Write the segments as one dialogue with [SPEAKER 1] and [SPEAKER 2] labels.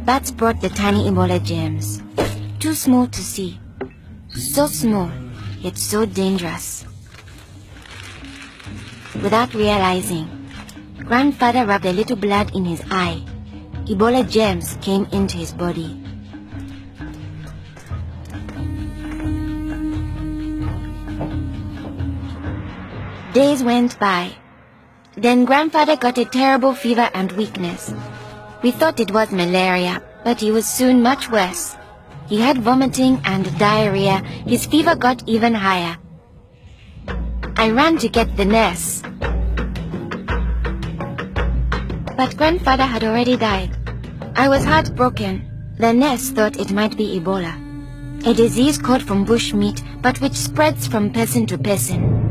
[SPEAKER 1] Bats brought the tiny Ebola germs. Too small to see. So small, yet so dangerous. Without realizing, Grandfather rubbed a little blood in his eye. Ebola germs came into his body. Days went by. Then Grandfather got a terrible fever and weakness. We thought it was malaria, but he was soon much worse. He had vomiting and diarrhea. His fever got even higher. I ran to get the nurse. But Grandfather had already died. I was heartbroken. The nurse thought it might be Ebola, a disease caught from bush meat, but which spreads from person to person.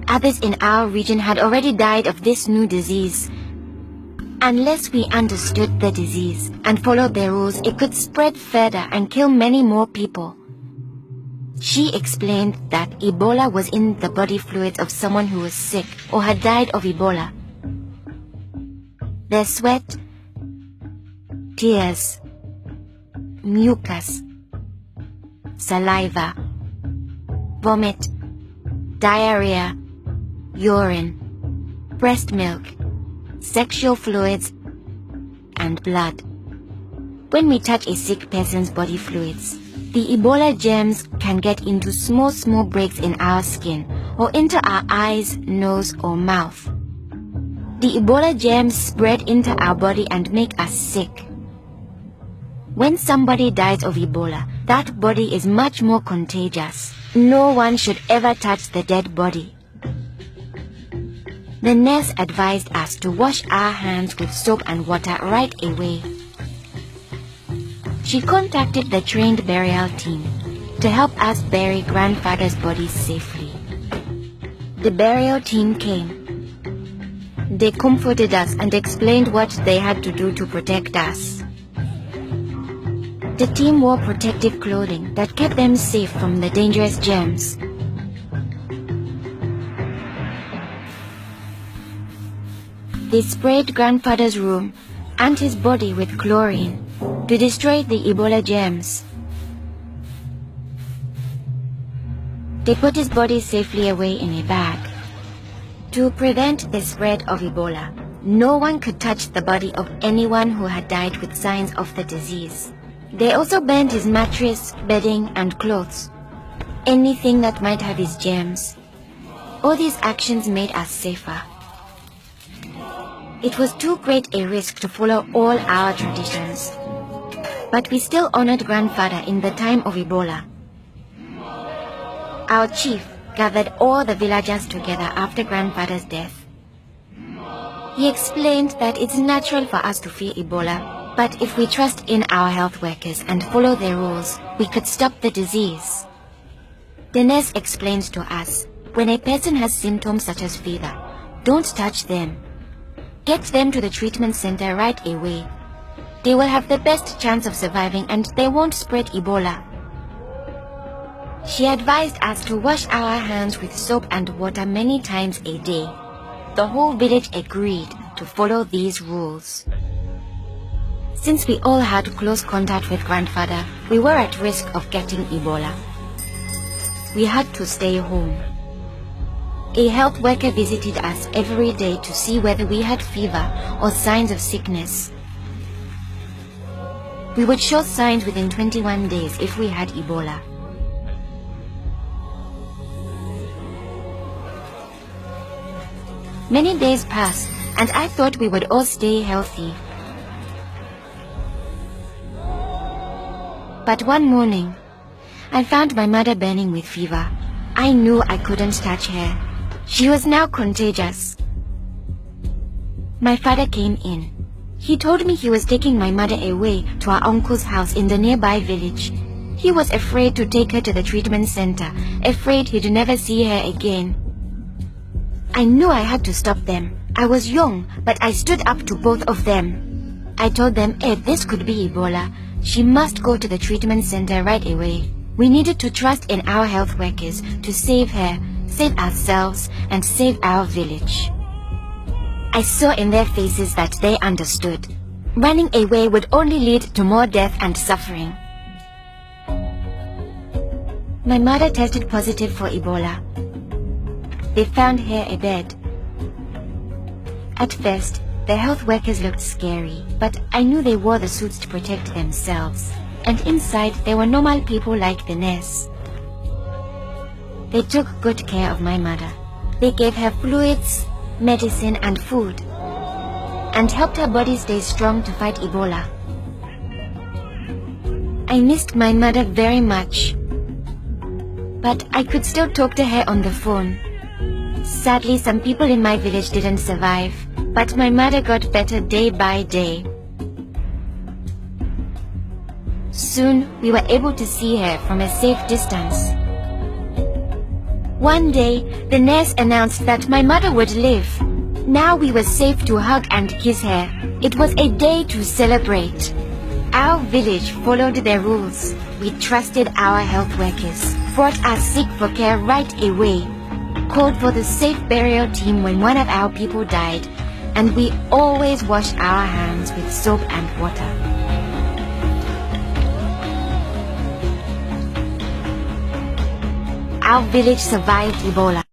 [SPEAKER 1] Others in our region had already died of this new disease. Unless we understood the disease and followed their rules, it could spread further and kill many more people. She explained that Ebola was in the body fluids of someone who was sick or had died of Ebola. Their sweat, tears, mucus, saliva, vomit, diarrhea, urine, breast milk, sexual fluids, and blood. When we touch a sick person's body fluids, the Ebola germs can get into small breaks in our skin or into our eyes, nose, or mouth. The Ebola germs spread into our body and make us sick. When somebody dies of Ebola, that body is much more contagious. No one should ever touch the dead body. The nurse advised us to wash our hands with soap and water right away. She contacted the trained burial team to help us bury Grandfather's body safely. The burial team came. They comforted us and explained what they had to do to protect us. The team wore protective clothing that kept them safe from the dangerous germs. They sprayed Grandfather's room and his body with chlorine to destroy the Ebola germs. They put his body safely away in a bag. To prevent the spread of Ebola, no one could touch the body of anyone who had died with signs of the disease. They also burned his mattress, bedding, and clothes, anything that might have his germs. All these actions made us safer. It was too great a risk to follow all our traditions, but we still honored Grandfather in the time of Ebola. Our chief gathered all the villagers together after Grandfather's death. He explained that it's natural for us to fear Ebola, but if we trust in our health workers and follow their rules, we could stop the disease. The nurse explained to us, when a person has symptoms such as fever, don't touch them. Get them to the treatment center right away. They will have the best chance of surviving and they won't spread Ebola. She advised us to wash our hands with soap and water many times a day. The whole village agreed to follow these rules. Since we all had close contact with Grandfather, we were at risk of getting Ebola. We had to stay home. A health worker visited us every day to see whether we had fever or signs of sickness. We would show signs within 21 days if we had Ebola. Many days passed, and I thought we would all stay healthy. But one morning, I found my mother burning with fever. I knew I couldn't touch her. She was now contagious. My father came in. He told me he was taking my mother away to our uncle's house in the nearby village. He was afraid to take her to the treatment center, afraid he'd never see her again. I knew I had to stop them. I was young, but I stood up to both of them. I told them, this could be Ebola. She must go to the treatment center right away. We needed to trust in our health workers to save her, save ourselves, and save our village. I saw in their faces that they understood. Running away would only lead to more death and suffering. My mother tested positive for Ebola. They found her a bed. At first, the health workers looked scary, but I knew they wore the suits to protect themselves. And inside, there were normal people like the nurse. They took good care of my mother. They gave her fluids, medicine and food, and helped her body stay strong to fight Ebola. I missed my mother very much, but I could still talk to her on the phone. Sadly, some people in my village didn't survive, but my mother got better day by day. Soon, we were able to see her from a safe distance. One day, the nurse announced that my mother would live. Now we were safe to hug and kiss her. It was a day to celebrate. Our village followed their rules. We trusted our health workers, brought us sick for care right away, called for the safe burial team when one of our people died, and we always washed our hands with soap and water. Our village survived Ebola.